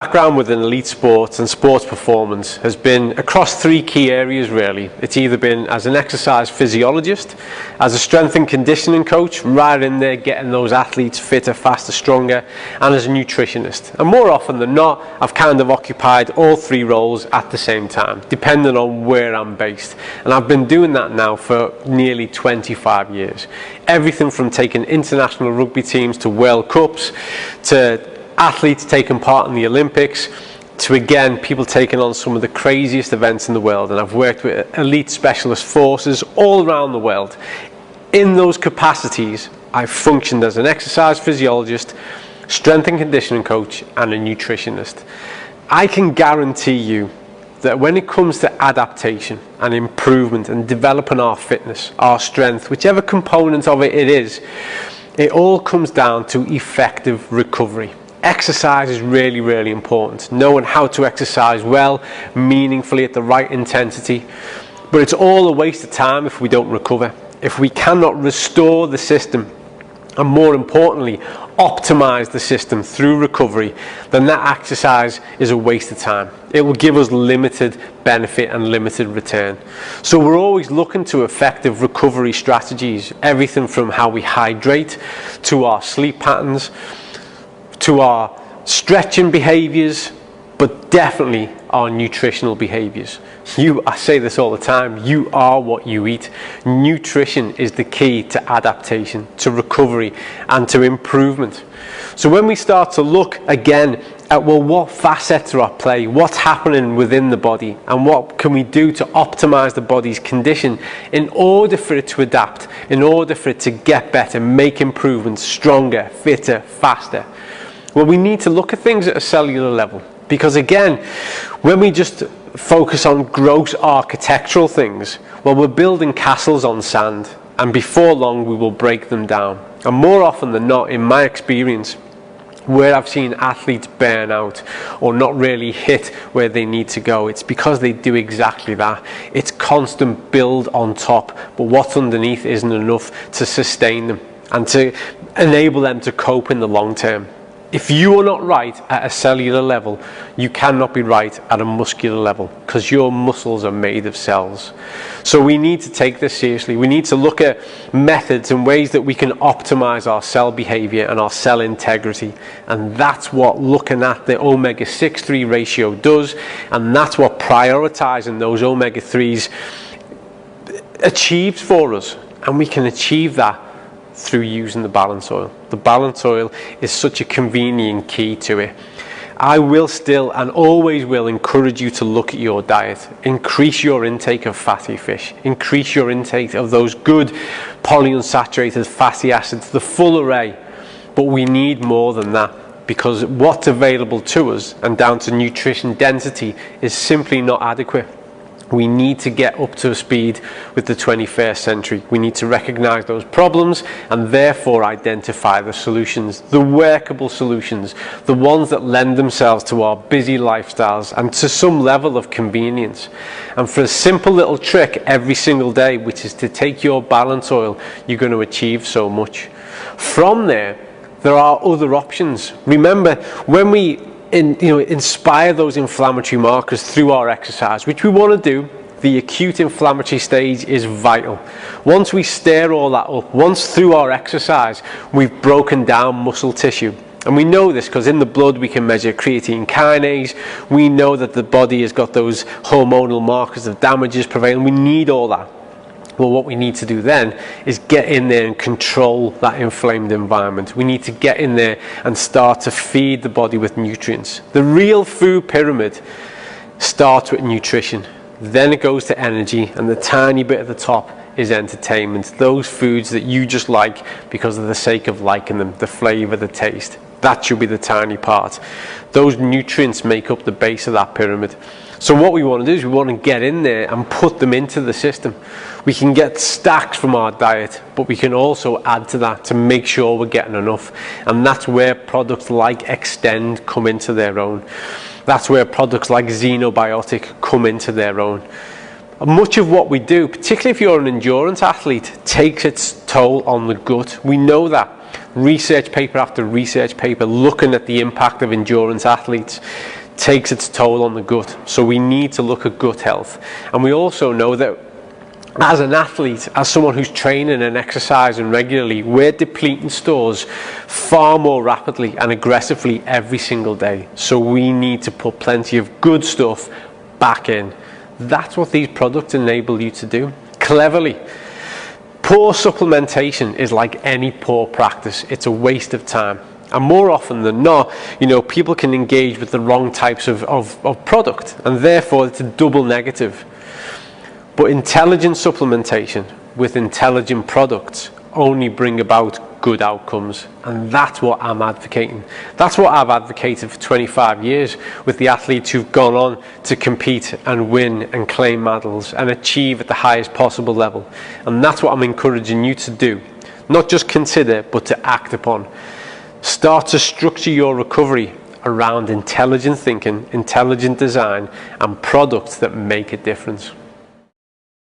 Background within elite sports and sports performance has been across three key areas really. It's either been as an exercise physiologist, as a strength and conditioning coach, right in there getting those athletes fitter, faster, stronger, and as a nutritionist. And more often than not, I've kind of occupied all three roles at the same time, depending on where I'm based. And I've been doing that now for nearly 25 years. Everything from taking international rugby teams to World Cups, to athletes taking part in the Olympics, to again people taking on some of the craziest events in the world. And I've worked with elite specialist forces all around the world. In those capacities, I've functioned as an exercise physiologist, strength and conditioning coach, and a nutritionist. I can guarantee you that when it comes to adaptation and improvement and developing our fitness, our strength, whichever component of it is, it all comes down to effective recovery. Exercise is really, really important. Knowing how to exercise well, meaningfully, at the right intensity. But it's all a waste of time if we don't recover. If we cannot restore the system, and more importantly, optimize the system through recovery, then that exercise is a waste of time. It will give us limited benefit and limited return. So we're always looking to effective recovery strategies, everything from how we hydrate, to our sleep patterns, to our stretching behaviors, but definitely our nutritional behaviors. I say this all the time, you are what you eat. Nutrition is the key to adaptation, to recovery, and to improvement. So when we start to look again at, well, what facets are at play, what's happening within the body, and what can we do to optimize the body's condition in order for it to adapt, in order for it to get better, make improvements, stronger, fitter, faster. Well, we need to look at things at a cellular level, because again, when we just focus on gross architectural things, well, we're building castles on sand, and before long we will break them down. And more often than not, in my experience, where I've seen athletes burn out or not really hit where they need to go, it's because they do exactly that. It's constant build on top, but what's underneath isn't enough to sustain them and to enable them to cope in the long term. If you are not right at a cellular level, you cannot be right at a muscular level, because your muscles are made of cells. So we need to take this seriously. We need to look at methods and ways that we can optimize our cell behavior and our cell integrity. And that's what looking at the omega-6-3 ratio does. And that's what prioritizing those omega-3s achieves for us. And we can achieve that through using the balance oil. The balance oil is such a convenient key to it. I will still and always will encourage you to look at your diet. Increase your intake of fatty fish. Increase your intake of those good polyunsaturated fatty acids, the full array. But we need more than that, because what's available to us and down to nutrition density is simply not adequate. We need to get up to speed with the 21st century. We need to recognize those problems and therefore identify the solutions, the workable solutions, the ones that lend themselves to our busy lifestyles and to some level of convenience. And for a simple little trick every single day, which is to take your balance oil, you're going to achieve so much. From there are other options. Remember, when we inspire those inflammatory markers through our exercise, which we want to do, the acute inflammatory stage is vital. Once we stir all that up, once through our exercise we've broken down muscle tissue, and we know this because in the blood we can measure creatine kinase, we know that the body has got those hormonal markers of damages prevailing, we need all that. Well, what we need to do then is get in there and control that inflamed environment. We need to get in there and start to feed the body with nutrients. The real food pyramid starts with nutrition. Then it goes to energy, and the tiny bit at the top is entertainment. Those foods that you just like because of the sake of liking them, the flavor, the taste. That should be the tiny part. Those nutrients make up the base of that pyramid. So what we want to do is we want to get in there and put them into the system. We can get stacks from our diet, but we can also add to that to make sure we're getting enough. And that's where products like Extend come into their own. That's where products like Xenobiotic come into their own. Much of what we do, particularly if you're an endurance athlete, takes its toll on the gut. We know that. research paper after research paper looking at the impact of endurance athletes takes its toll on the gut. So we need to look at gut health. And we also know that as an athlete, as someone who's training and exercising regularly, we're depleting stores far more rapidly and aggressively every single day. So we need to put plenty of good stuff back in. That's what these products enable you to do cleverly. Poor supplementation is like any poor practice. It's a waste of time. And more often than not, people can engage with the wrong types of product, and therefore it's a double negative. But intelligent supplementation with intelligent products only bring about good outcomes, and that's what I'm advocating. That's what I've advocated for 25 years with the athletes who've gone on to compete and win and claim medals and achieve at the highest possible level. And that's what I'm encouraging you to do. Not just consider, but to act upon. Start to structure your recovery around intelligent thinking, intelligent design, and products that make a difference.